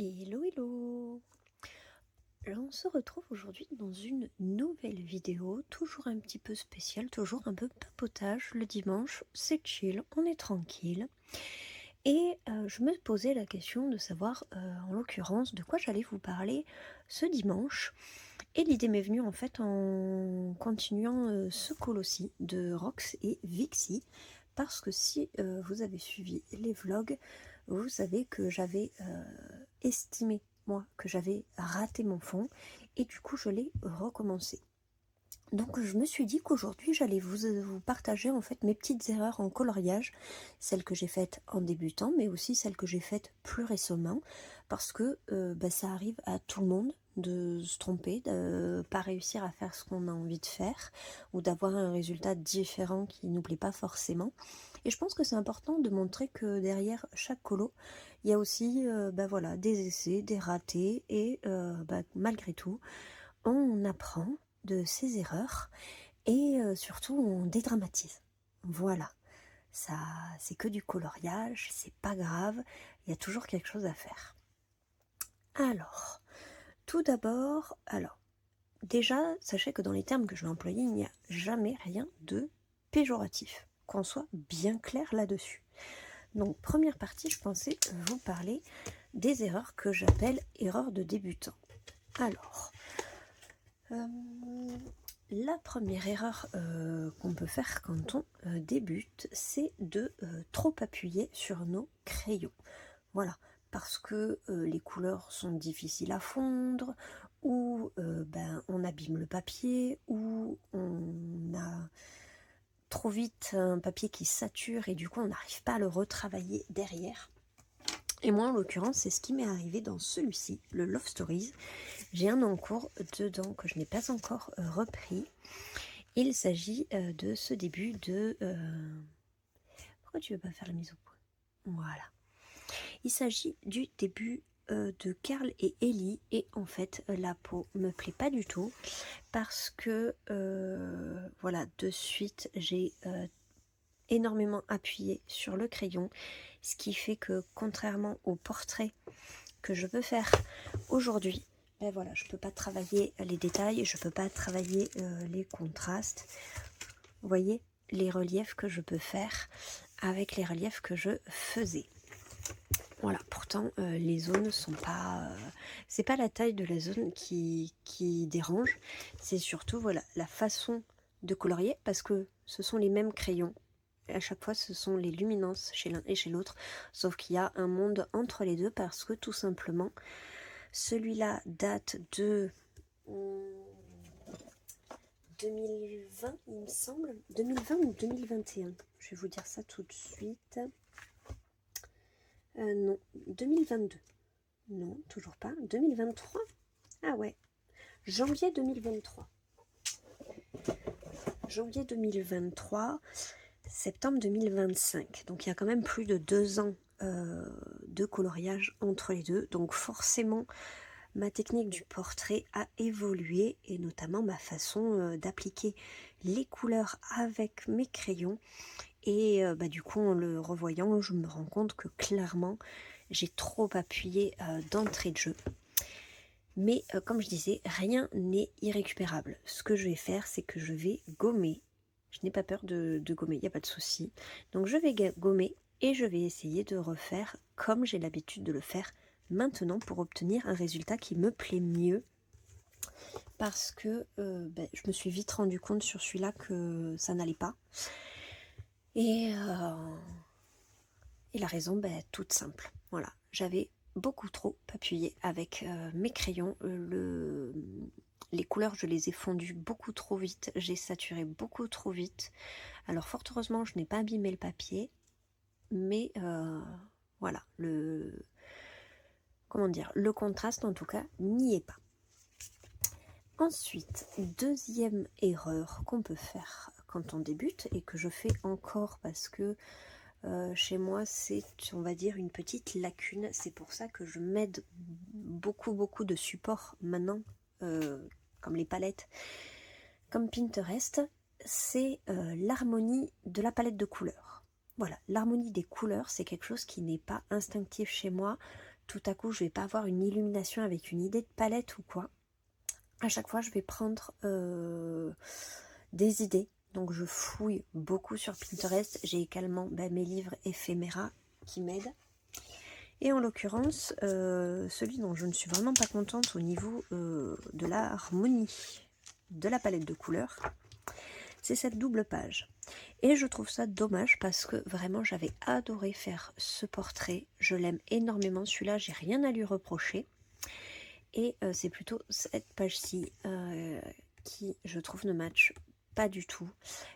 Hello hello. Là, on se retrouve aujourd'hui dans une nouvelle vidéo, toujours un petit peu spéciale, toujours un peu papotage. Le dimanche, c'est chill, on est tranquille. Et je me posais la question de savoir, en l'occurrence, de quoi j'allais vous parler ce dimanche. Et l'idée m'est venue en fait en continuant ce colossi de Rox et Vixie. Parce que si vous avez suivi les vlogs, vous savez que j'avais estimé, moi, que j'avais raté mon fond. Et du coup, je l'ai recommencé. Donc je me suis dit qu'aujourd'hui j'allais vous partager en fait mes petites erreurs en coloriage, celles que j'ai faites en débutant, mais aussi celles que j'ai faites plus récemment, parce que ça arrive à tout le monde de se tromper, de pas réussir à faire ce qu'on a envie de faire, ou d'avoir un résultat différent qui nous plaît pas forcément. Et je pense que c'est important de montrer que derrière chaque colo, il y a aussi voilà, des essais, des ratés, et malgré tout, on apprend de ses erreurs et surtout on dédramatise. Voilà, ça c'est que du coloriage, c'est pas grave, il y a toujours quelque chose à faire. Alors, tout d'abord, déjà, sachez que dans les termes que je vais employer, il n'y a jamais rien de péjoratif, qu'on soit bien clair là-dessus. Donc, première partie, je pensais vous parler des erreurs que j'appelle erreurs de débutant. Alors, la première erreur qu'on peut faire quand on débute, c'est de trop appuyer sur nos crayons. Voilà, parce que les couleurs sont difficiles à fondre, ou on abîme le papier, ou on a trop vite un papier qui sature et du coup on n'arrive pas à le retravailler derrière. Et moi en l'occurrence c'est ce qui m'est arrivé dans celui-ci, le Love Stories. J'ai un encours dedans que je n'ai pas encore repris. Il s'agit de ce début de... Pourquoi tu veux pas faire la mise au point? Voilà. Il s'agit du début de Carl et Ellie. Et en fait, la peau me plaît pas du tout. Parce que, voilà, de suite, j'ai énormément appuyé sur le crayon. Ce qui fait que, contrairement au portrait que je veux faire aujourd'hui, ben voilà, je peux pas travailler les détails, je peux pas travailler les contrastes. Vous voyez les reliefs que je peux faire avec les reliefs que je faisais. Voilà, pourtant les zones sont pas... c'est pas la taille de la zone qui dérange, c'est surtout voilà, la façon de colorier, parce que ce sont les mêmes crayons. À chaque fois, ce sont les luminances chez l'un et chez l'autre, sauf qu'il y a un monde entre les deux, parce que tout simplement, celui-là date de 2020, il me semble. 2020 ou 2021. Je vais vous dire ça tout de suite. Non, 2022. Non, toujours pas. 2023. Ah ouais. Janvier 2023. Janvier 2023, septembre 2025. Donc il y a quand même plus de 2 ans de coloriage entre les deux. Donc forcément, ma technique du portrait a évolué, et notamment ma façon d'appliquer les couleurs avec mes crayons. Et du coup, en le revoyant, je me rends compte que clairement, j'ai trop appuyé d'entrée de jeu. Mais comme je disais, rien n'est irrécupérable. Ce que je vais faire, c'est que je vais gommer. Je n'ai pas peur de gommer, il n'y a pas de souci. Donc je vais gommer et je vais essayer de refaire comme j'ai l'habitude de le faire maintenant, pour obtenir un résultat qui me plaît mieux. Parce que je me suis vite rendu compte sur celui-là que ça n'allait pas. Et la raison, toute simple. Voilà, j'avais beaucoup trop appuyé avec mes crayons. Les couleurs, je les ai fondues beaucoup trop vite. J'ai saturé beaucoup trop vite. Alors fort heureusement, je n'ai pas abîmé le papier. Mais voilà, comment dire, le contraste en tout cas n'y est pas. Ensuite, deuxième erreur qu'on peut faire quand on débute, et que je fais encore parce que chez moi c'est, on va dire, une petite lacune. C'est pour ça que je m'aide beaucoup de supports maintenant, comme les palettes, comme Pinterest. C'est l'harmonie de la palette de couleurs. Voilà, l'harmonie des couleurs, c'est quelque chose qui n'est pas instinctif chez moi. tout à coup je vais pas avoir une illumination avec une idée de palette ou quoi, à chaque fois je vais prendre des idées. Donc je fouille beaucoup sur Pinterest. J'ai également mes livres éphéméra qui m'aident. Et en l'occurrence, celui dont je ne suis vraiment pas contente au niveau de la harmonie de la palette de couleurs, c'est cette double page. Et je trouve ça dommage parce que vraiment j'avais adoré faire ce portrait. Je l'aime énormément, celui-là, j'ai rien à lui reprocher. Et c'est plutôt cette page-ci qui, je trouve, ne match pas du tout.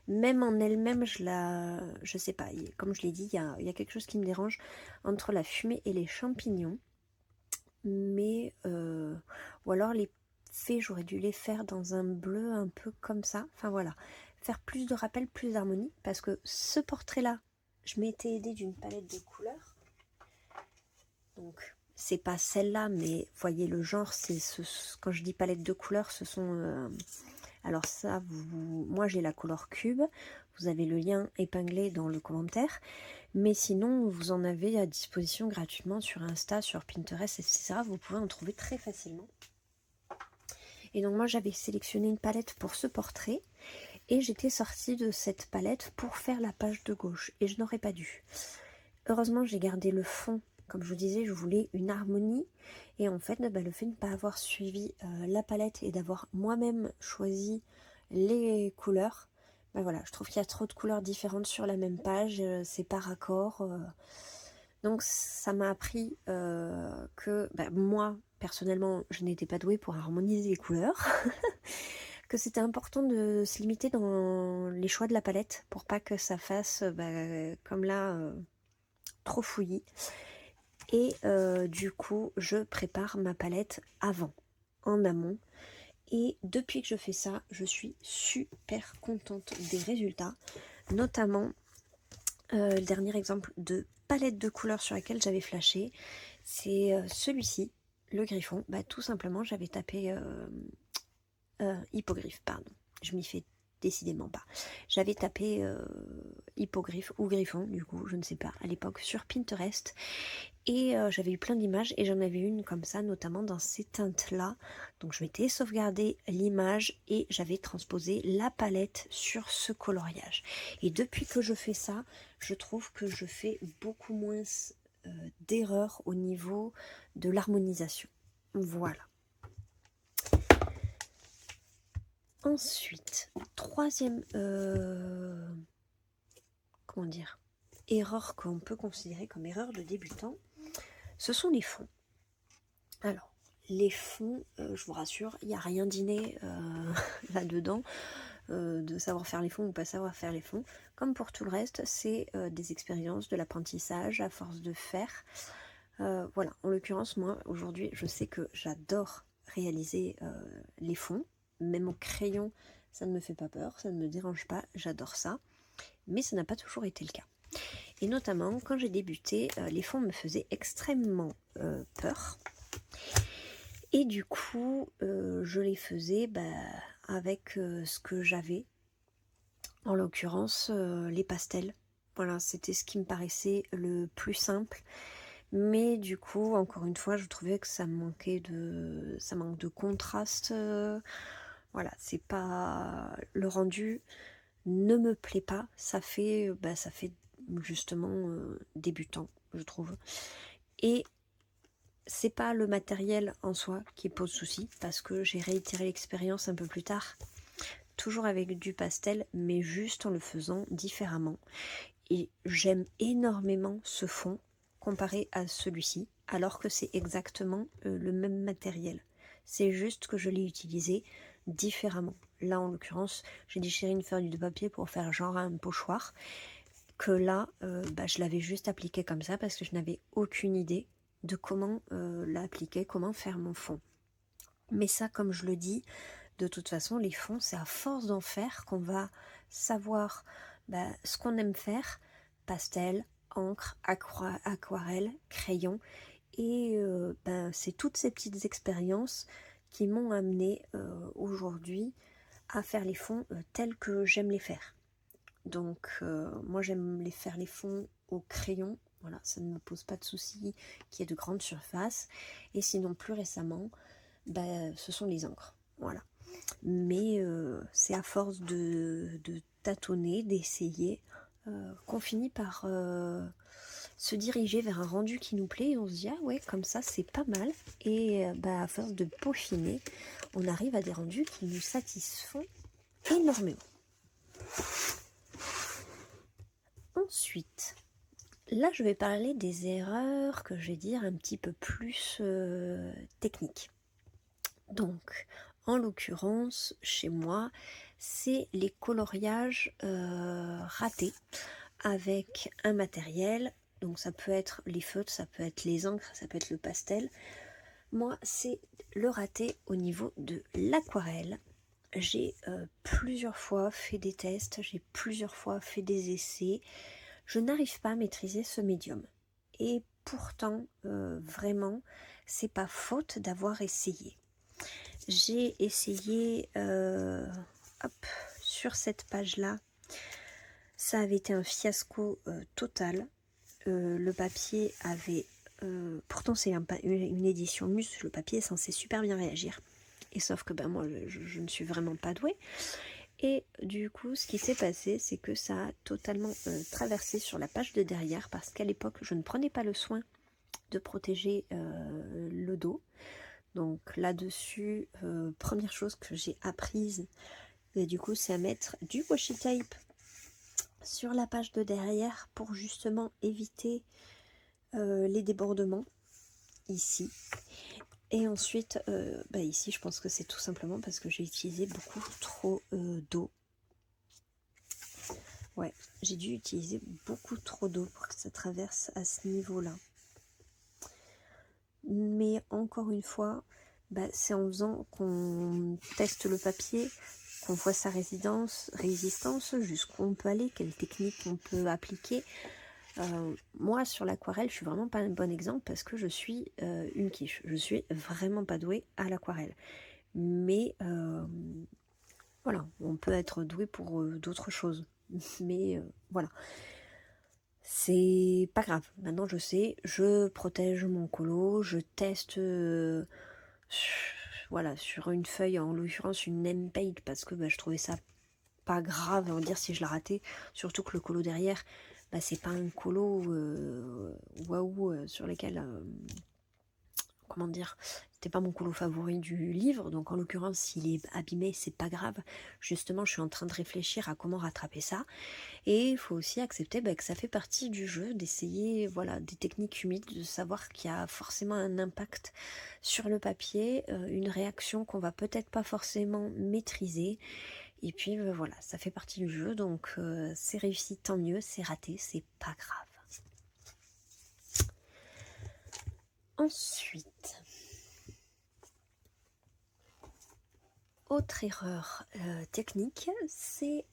Même en elle-même, je sais pas, comme je l'ai dit, il y a quelque chose qui me dérange entre la fumée et les champignons. Mais, ou alors les faits, j'aurais dû les faire dans un bleu un peu comme ça. Enfin voilà, faire plus de rappel, plus d'harmonie. Parce que ce portrait-là, je m'étais aidée d'une palette de couleurs. Donc, c'est pas celle-là, mais voyez le genre, quand je dis palette de couleurs, ce sont... alors ça, moi j'ai la couleur cube, vous avez le lien épinglé dans le commentaire, mais sinon vous en avez à disposition gratuitement sur Insta, sur Pinterest, etc. Vous pouvez en trouver très facilement. Et donc moi j'avais sélectionné une palette pour ce portrait, et j'étais sortie de cette palette pour faire la page de gauche, et je n'aurais pas dû. Heureusement j'ai gardé le fond. Comme je vous disais, je voulais une harmonie et en fait, le fait de ne pas avoir suivi la palette et d'avoir moi-même choisi les couleurs, voilà, je trouve qu'il y a trop de couleurs différentes sur la même page, c'est pas raccord. Donc ça m'a appris que moi, personnellement, je n'étais pas douée pour harmoniser les couleurs, que c'était important de se limiter dans les choix de la palette pour pas que ça fasse, comme là, trop fouillis. Et du coup, je prépare ma palette avant, en amont. Et depuis que je fais ça, je suis super contente des résultats. Notamment, le dernier exemple de palette de couleurs sur laquelle j'avais flashé, c'est celui-ci, le griffon. Tout simplement, j'avais tapé hippogriffe, pardon. Je m'y fais décidément pas. J'avais tapé hippogriffe ou griffon, du coup, je ne sais pas, à l'époque sur Pinterest. Et j'avais eu plein d'images et j'en avais une comme ça, notamment dans ces teintes-là. Donc je m'étais sauvegardé l'image et j'avais transposé la palette sur ce coloriage. Et depuis que je fais ça, je trouve que je fais beaucoup moins d'erreurs au niveau de l'harmonisation. Voilà. Ensuite, troisième comment dire, erreur qu'on peut considérer comme erreur de débutant, ce sont les fonds. Alors, les fonds, je vous rassure, il n'y a rien d'inné là-dedans, de savoir faire les fonds ou pas savoir faire les fonds. Comme pour tout le reste, c'est des expériences, de l'apprentissage à force de faire. Voilà, en l'occurrence, moi, aujourd'hui, je sais que j'adore réaliser les fonds. Même au crayon, ça ne me fait pas peur, ça ne me dérange pas, j'adore ça. Mais ça n'a pas toujours été le cas. Et notamment, quand j'ai débuté, les fonds me faisaient extrêmement peur. Et du coup, je les faisais avec ce que j'avais. En l'occurrence, les pastels. Voilà, c'était ce qui me paraissait le plus simple. Mais du coup, encore une fois, je trouvais que ça manque de contraste. Voilà, c'est pas... Le rendu ne me plaît pas. Ça fait justement débutant, je trouve. Et c'est pas le matériel en soi qui pose souci, parce que j'ai réitéré l'expérience un peu plus tard, toujours avec du pastel, mais juste en le faisant différemment. Et j'aime énormément ce fond comparé à celui-ci, alors que c'est exactement le même matériel. C'est juste que je l'ai utilisé différemment. Là, en l'occurrence, j'ai déchiré une feuille de papier pour faire genre un pochoir, que là, je l'avais juste appliqué comme ça parce que je n'avais aucune idée de comment l'appliquer, comment faire mon fond. Mais ça, comme je le dis, de toute façon, les fonds, c'est à force d'en faire qu'on va savoir ce qu'on aime faire, pastel, encre, aquarelle, crayon. Et c'est toutes ces petites expériences qui m'ont amené aujourd'hui à faire les fonds tels que j'aime les faire. Donc moi j'aime faire les fonds au crayon Voilà, ça ne me pose pas de souci qu'il y ait de grandes surfaces. Et sinon, plus récemment, ce sont les encres. Voilà. Mais c'est à force de tâtonner, d'essayer, qu'on finit par se diriger vers un rendu qui nous plaît et on se dit ah ouais, comme ça c'est pas mal. Et à force de peaufiner, on arrive à des rendus qui nous satisfont énormément. Ensuite, là je vais parler des erreurs que je vais dire un petit peu plus techniques. Donc, en l'occurrence, chez moi, c'est les coloriages ratés avec un matériel. Donc ça peut être les feutres, ça peut être les encres, ça peut être le pastel. Moi, c'est le raté au niveau de l'aquarelle. J'ai plusieurs fois fait des tests, j'ai plusieurs fois fait des essais. Je n'arrive pas à maîtriser ce médium. Et pourtant, vraiment, c'est pas faute d'avoir essayé. J'ai essayé sur cette page-là. Ça avait été un fiasco total. Le papier avait... pourtant c'est une édition Muse, le papier est censé super bien réagir. Et sauf que moi je ne suis vraiment pas douée. Et du coup ce qui s'est passé c'est que ça a totalement traversé sur la page de derrière parce qu'à l'époque je ne prenais pas le soin de protéger le dos. Donc là-dessus, première chose que j'ai apprise, du coup, c'est à mettre du washi tape sur la page de derrière pour justement éviter les débordements ici. Et ensuite, ici, je pense que c'est tout simplement parce que j'ai utilisé beaucoup trop d'eau. Ouais, j'ai dû utiliser beaucoup trop d'eau pour que ça traverse à ce niveau-là. Mais encore une fois, c'est en faisant qu'on teste le papier, qu'on voit sa résistance, jusqu'où on peut aller, quelles techniques on peut appliquer. Moi, sur l'aquarelle, je suis vraiment pas un bon exemple parce que je suis une quiche. Je suis vraiment pas douée à l'aquarelle. Mais voilà, on peut être doué pour d'autres choses. Mais voilà. C'est pas grave, maintenant je sais, je protège mon colo, je teste voilà, sur une feuille, en l'occurrence une name page, parce que je trouvais ça pas grave, on va dire, si je la ratais, surtout que le colo derrière, c'est pas un colo waouh sur lequel comment dire, c'était pas mon colo favori du livre, donc en l'occurrence s'il est abîmé c'est pas grave, justement je suis en train de réfléchir à comment rattraper ça. Et il faut aussi accepter que ça fait partie du jeu, d'essayer voilà, des techniques humides, de savoir qu'il y a forcément un impact sur le papier, une réaction qu'on va peut-être pas forcément maîtriser. Et puis voilà, ça fait partie du jeu, donc c'est réussi, tant mieux, c'est raté, c'est pas grave. Ensuite, autre erreur technique, c'est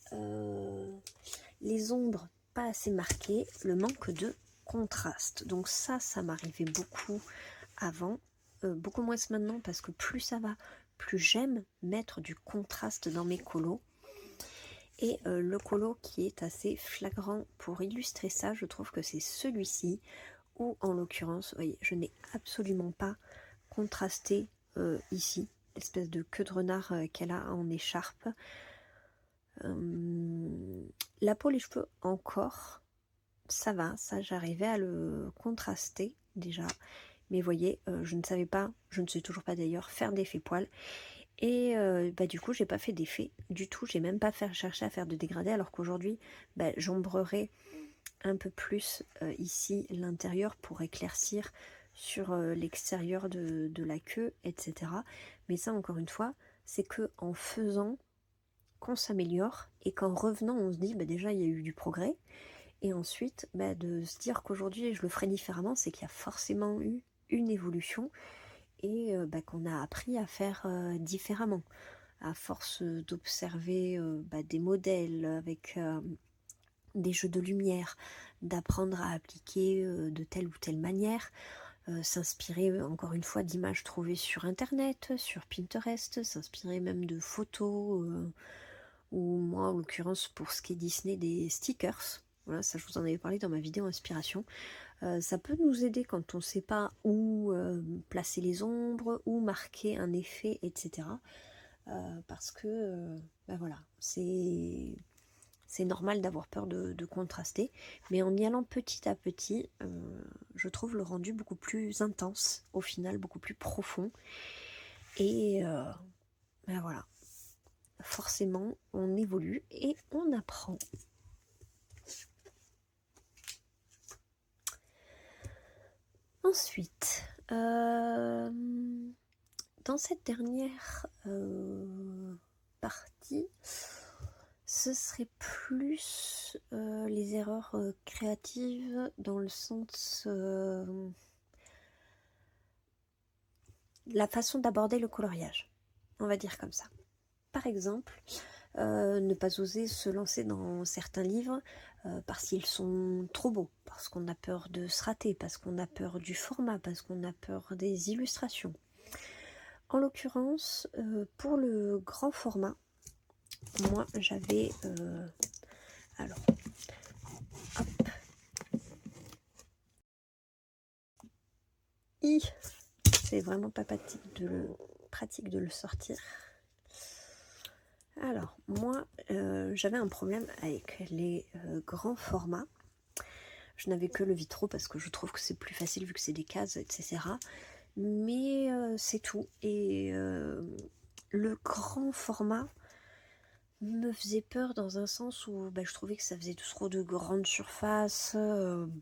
les ombres pas assez marquées, le manque de contraste. Donc ça m'arrivait beaucoup avant, beaucoup moins maintenant parce que plus ça va, plus j'aime mettre du contraste dans mes colos. Et le colo qui est assez flagrant pour illustrer ça, je trouve que c'est celui-ci, où en l'occurrence, vous voyez, je n'ai absolument pas contrasté ici, l'espèce de queue de renard qu'elle a en écharpe. La peau, les cheveux encore, ça va, ça j'arrivais à le contraster déjà. Mais vous voyez, je ne savais pas, je ne sais toujours pas d'ailleurs, faire d'effet poil. Et du coup, j'ai pas fait d'effet du tout. J'ai même pas cherché à faire de dégradé, alors qu'aujourd'hui, j'ombrerai un peu plus ici l'intérieur pour éclaircir sur l'extérieur de la queue, etc. Mais ça, encore une fois, c'est que en faisant qu'on s'améliore et qu'en revenant, on se dit déjà il y a eu du progrès. Et ensuite, de se dire qu'aujourd'hui je le ferai différemment, c'est qu'il y a forcément eu une évolution et qu'on a appris à faire différemment. À force d'observer des modèles avec des jeux de lumière, d'apprendre à appliquer de telle ou telle manière, s'inspirer encore une fois d'images trouvées sur internet, sur Pinterest, s'inspirer même de photos, ou moi en l'occurrence pour ce qui est Disney des stickers. Voilà, ça je vous en avais parlé dans ma vidéo inspiration. Ça peut nous aider quand on ne sait pas où placer les ombres, où marquer un effet, etc. Parce que, ben voilà, c'est normal d'avoir peur de contraster, mais en y allant petit à petit, je trouve le rendu beaucoup plus intense, au final beaucoup plus profond, et ben voilà, forcément on évolue et on apprend. Ensuite, dans cette dernière partie, ce serait plus les erreurs créatives dans le sens la façon d'aborder le coloriage, on va dire comme ça. Par exemple, ne pas oser se lancer dans certains livres parce qu'ils sont trop beaux, parce qu'on a peur de se rater, parce qu'on a peur du format, parce qu'on a peur des illustrations. En l'occurrence, pour le grand format, moi j'avais alors hop, c'est vraiment pas pratique de le sortir. Alors moi j'avais un problème avec les grands formats. Je n'avais que le vitro parce que je trouve que c'est plus facile vu que c'est des cases, etc. Mais c'est tout. Et le grand format me faisait peur dans un sens où je trouvais que ça faisait trop de grandes surfaces,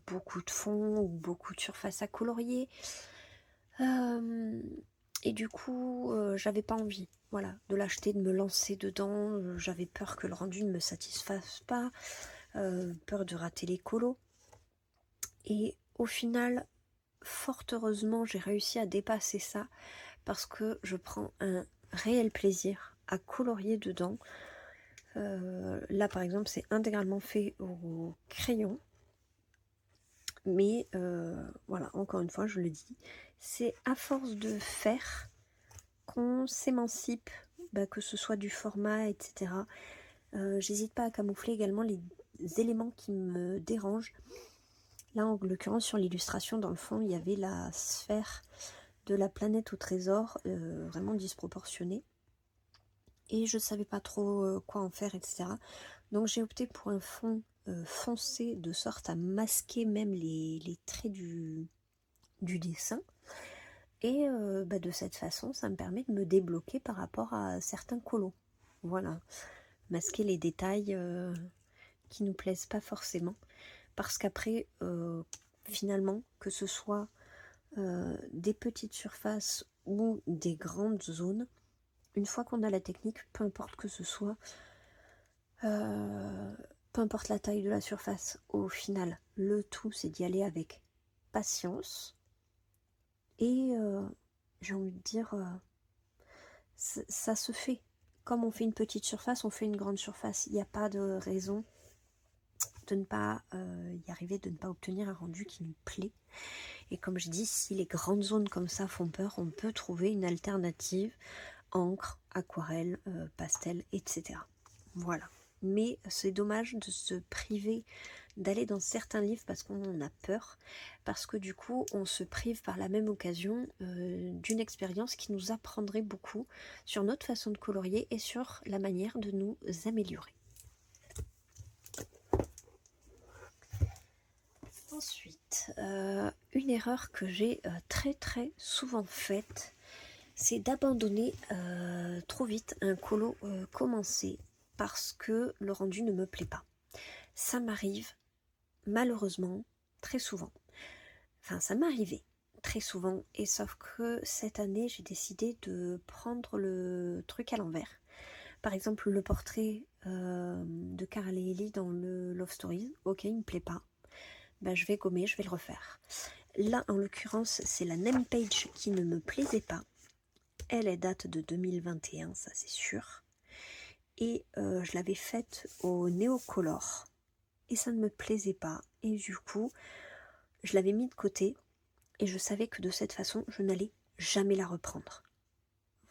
beaucoup de fond ou beaucoup de surface à colorier. Et du coup, j'avais pas envie, voilà, de l'acheter, de me lancer dedans. J'avais peur que le rendu ne me satisfasse pas, peur de rater les colos. Et au final, fort heureusement, j'ai réussi à dépasser ça parce que je prends un réel plaisir à colorier dedans. Là, par exemple, c'est intégralement fait au crayon. Mais voilà, encore une fois, je le dis, c'est à force de faire qu'on s'émancipe, que ce soit du format, etc. J'hésite pas à camoufler également les éléments qui me dérangent. Là, en l'occurrence, sur l'illustration, dans le fond, il y avait la sphère de la planète au trésor, vraiment disproportionnée. Et je ne savais pas trop quoi en faire, etc. Donc j'ai opté pour un fond foncé, de sorte à masquer même les traits du dessin. Et de cette façon, ça me permet de me débloquer par rapport à certains colos. Voilà, masquer les détails qui nous plaisent pas forcément. Parce qu'après, finalement, que ce soit des petites surfaces ou des grandes zones, une fois qu'on a la technique, peu importe que ce soit, peu importe la taille de la surface, au final, le tout c'est d'y aller avec patience et j'ai envie de dire, ça se fait. Comme on fait une petite surface, on fait une grande surface. Il n'y a pas de raison de ne pas y arriver, de ne pas obtenir un rendu qui nous plaît. Et comme je dis, si les grandes zones comme ça font peur, on peut trouver une alternative, encre, aquarelle, pastel, etc. Voilà. Mais c'est dommage de se priver d'aller dans certains livres parce qu'on en a peur, parce que du coup on se prive par la même occasion d'une expérience qui nous apprendrait beaucoup sur notre façon de colorier et sur la manière de nous améliorer. Ensuite, une erreur que j'ai très souvent faite, c'est d'abandonner trop vite un colo commencé parce que le rendu ne me plaît pas. Ça m'arrive malheureusement très souvent. Enfin, ça m'arrivait très souvent, et sauf que cette année, j'ai décidé de prendre le truc à l'envers. Par exemple, le portrait de Carl et Ellie dans le Love Stories, ok, il me plaît pas. Je vais gommer, je vais le refaire. Là, en l'occurrence, c'est la name page qui ne me plaisait pas. Elle date de 2021, ça c'est sûr. Et je l'avais faite au Neocolor. Et ça ne me plaisait pas. Et du coup, je l'avais mis de côté. Et je savais que de cette façon, je n'allais jamais la reprendre.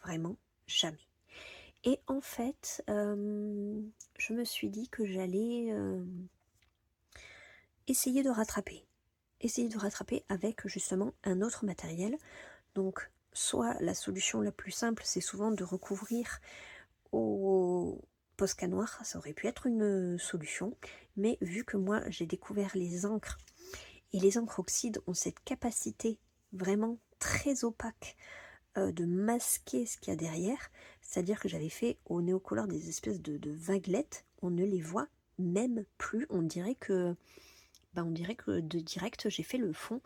Vraiment, jamais. Et en fait, je me suis dit que j'allais essayer de rattraper. essayer de rattraper avec justement un autre matériel. Donc soit la solution la plus simple, c'est souvent de recouvrir au Posca noir, ça aurait pu être une solution, mais vu que moi j'ai découvert les encres, et les encres oxydes ont cette capacité vraiment très opaque de masquer ce qu'il y a derrière, c'est-à-dire que j'avais fait au néocolor des espèces de vaguelettes, on ne les voit même plus, on dirait que de direct j'ai fait le fond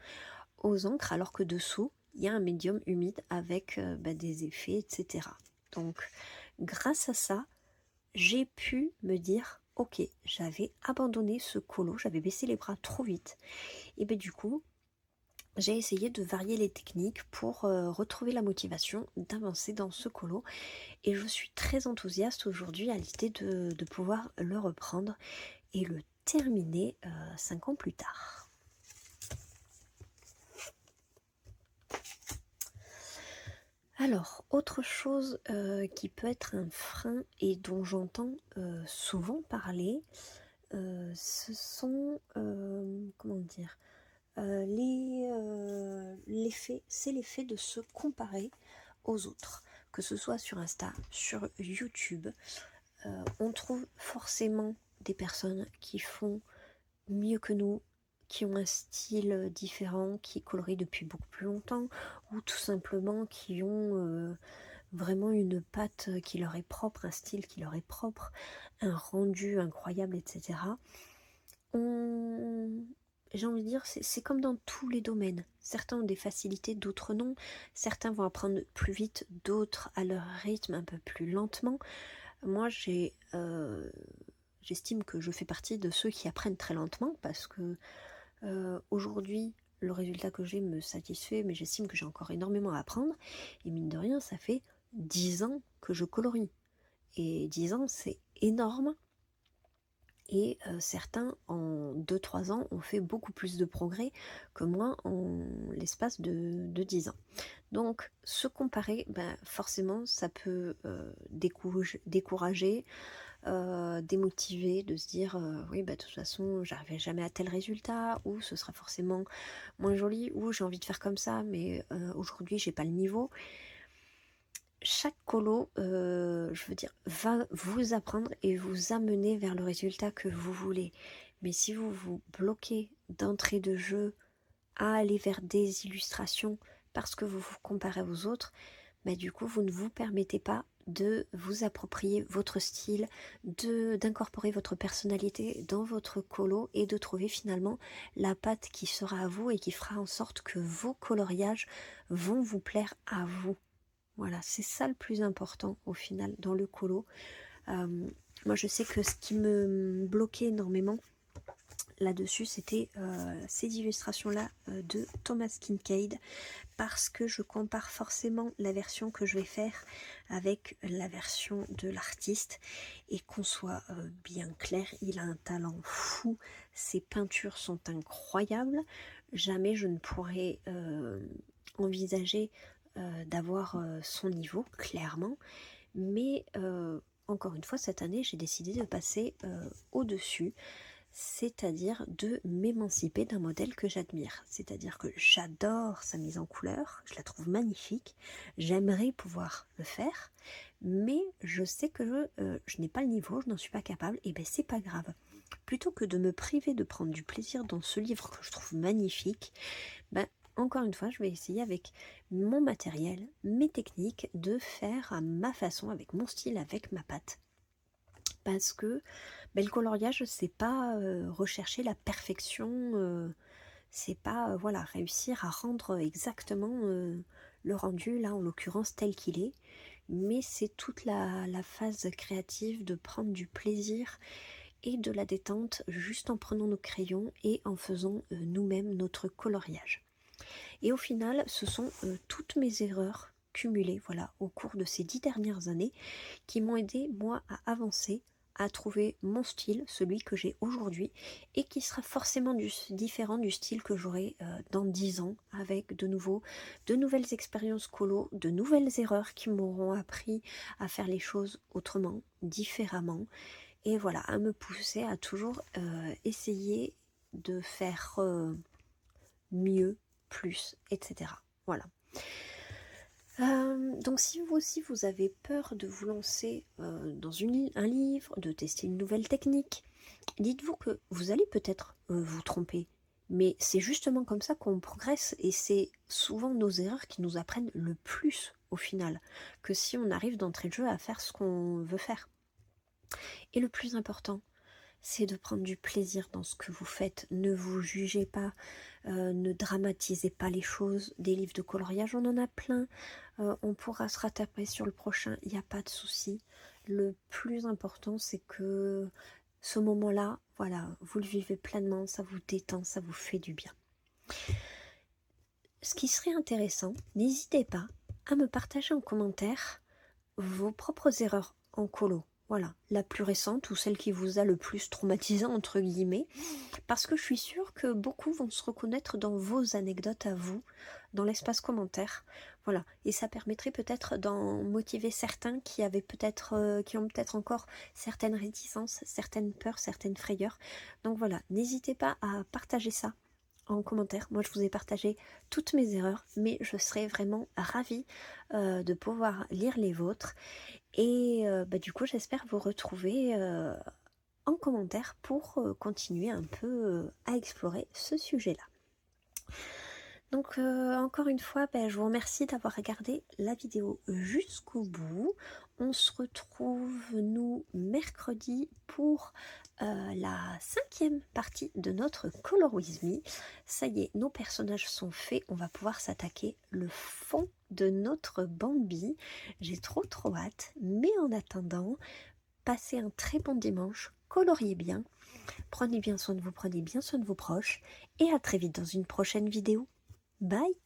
aux encres alors que dessous il y a un médium humide avec des effets, etc. Donc grâce à ça, j'ai pu me dire ok, j'avais abandonné ce colo, j'avais baissé les bras trop vite, et du coup j'ai essayé de varier les techniques pour retrouver la motivation d'avancer dans ce colo, et je suis très enthousiaste aujourd'hui à l'idée de pouvoir le reprendre et le terminer 5 ans plus tard. Alors, autre chose qui peut être un frein et dont j'entends souvent parler, ce sont, comment dire, l'effet, c'est l'effet de se comparer aux autres, que ce soit sur Insta, sur YouTube. On trouve forcément des personnes qui font mieux que nous, qui ont un style différent, qui colorient depuis beaucoup plus longtemps, ou tout simplement qui ont vraiment une patte qui leur est propre, un style qui leur est propre, un rendu incroyable, etc. J'ai envie de dire, c'est comme dans tous les domaines. Certains ont des facilités, d'autres non. Certains vont apprendre plus vite, d'autres à leur rythme un peu plus lentement. Moi, j'estime que je fais partie de ceux qui apprennent très lentement parce que aujourd'hui, le résultat que j'ai me satisfait, mais j'estime que j'ai encore énormément à apprendre. Et mine de rien, ça fait 10 ans que je colorie. Et 10 ans, c'est énorme. Et certains, en 2-3 ans, ont fait beaucoup plus de progrès que moi en l'espace de 10 ans. Donc, se comparer, forcément, ça peut décourager, démotiver, de se dire oui, de toute façon, j'arriverai jamais à tel résultat, ou ce sera forcément moins joli, ou j'ai envie de faire comme ça, mais aujourd'hui, j'ai pas le niveau. Chaque colo, je veux dire, va vous apprendre et vous amener vers le résultat que vous voulez. Mais si vous vous bloquez d'entrée de jeu à aller vers des illustrations parce que vous vous comparez aux autres, du coup, vous ne vous permettez pas de vous approprier votre style, d'incorporer votre personnalité dans votre colo et de trouver finalement la patte qui sera à vous et qui fera en sorte que vos coloriages vont vous plaire à vous. Voilà, c'est ça le plus important au final dans le colo. Moi je sais que ce qui me bloquait énormément là-dessus, c'était ces illustrations-là de Thomas Kincaid, parce que je compare forcément la version que je vais faire avec la version de l'artiste, et qu'on soit bien clair, il a un talent fou, ses peintures sont incroyables, jamais je ne pourrais envisager d'avoir son niveau, clairement, mais encore une fois, cette année, j'ai décidé de passer au-dessus, c'est-à-dire de m'émanciper d'un modèle que j'admire. C'est-à-dire que j'adore sa mise en couleur, je la trouve magnifique, j'aimerais pouvoir le faire, mais je sais que je n'ai pas le niveau, je n'en suis pas capable, et c'est pas grave. Plutôt que de me priver de prendre du plaisir dans ce livre que je trouve magnifique, encore une fois, je vais essayer avec mon matériel, mes techniques, de faire à ma façon, avec mon style, avec ma patte. Parce que le coloriage, c'est pas rechercher la perfection, c'est pas voilà, réussir à rendre exactement le rendu, là en l'occurrence tel qu'il est, mais c'est toute la phase créative de prendre du plaisir et de la détente juste en prenant nos crayons et en faisant nous-mêmes notre coloriage. Et au final, ce sont toutes mes erreurs cumulées au cours de ces 10 dernières années qui m'ont aidé, moi, à avancer, à trouver mon style, celui que j'ai aujourd'hui, et qui sera forcément différent du style que j'aurai dans 10 ans, avec de nouvelles expériences colo, de nouvelles erreurs qui m'auront appris à faire les choses autrement, différemment, et à me pousser à toujours essayer de faire mieux, plus, etc. Voilà. Donc si vous aussi vous avez peur de vous lancer dans un livre, de tester une nouvelle technique, dites-vous que vous allez peut-être vous tromper, mais c'est justement comme ça qu'on progresse et c'est souvent nos erreurs qui nous apprennent le plus au final, que si on arrive d'entrée de jeu à faire ce qu'on veut faire. Et le plus important, c'est de prendre du plaisir dans ce que vous faites. Ne vous jugez pas, ne dramatisez pas les choses. Des livres de coloriage, on en a plein. On pourra se rattraper sur le prochain, il n'y a pas de souci. Le plus important, c'est que ce moment-là, voilà, vous le vivez pleinement, ça vous détend, ça vous fait du bien. Ce qui serait intéressant, n'hésitez pas à me partager en commentaire vos propres erreurs en colo. Voilà, la plus récente ou celle qui vous a le plus traumatisé entre guillemets, parce que je suis sûre que beaucoup vont se reconnaître dans vos anecdotes à vous, dans l'espace commentaire. Voilà, et ça permettrait peut-être d'en motiver certains qui avaient peut-être, qui ont peut-être encore certaines réticences, certaines peurs, certaines frayeurs. Donc voilà, n'hésitez pas à partager ça en commentaire. Moi, je vous ai partagé toutes mes erreurs, mais je serais vraiment ravie de pouvoir lire les vôtres. Et du coup, j'espère vous retrouver en commentaire pour continuer un peu à explorer ce sujet-là. Donc encore une fois, je vous remercie d'avoir regardé la vidéo jusqu'au bout. On se retrouve, nous, mercredi pour la 5e partie de notre Color With Me. Ça y est, nos personnages sont faits. On va pouvoir s'attaquer le fond de notre Bambi. J'ai trop hâte. Mais en attendant, passez un très bon dimanche. Coloriez bien. Prenez bien soin de vous, prenez bien soin de vos proches. Et à très vite dans une prochaine vidéo. Bye!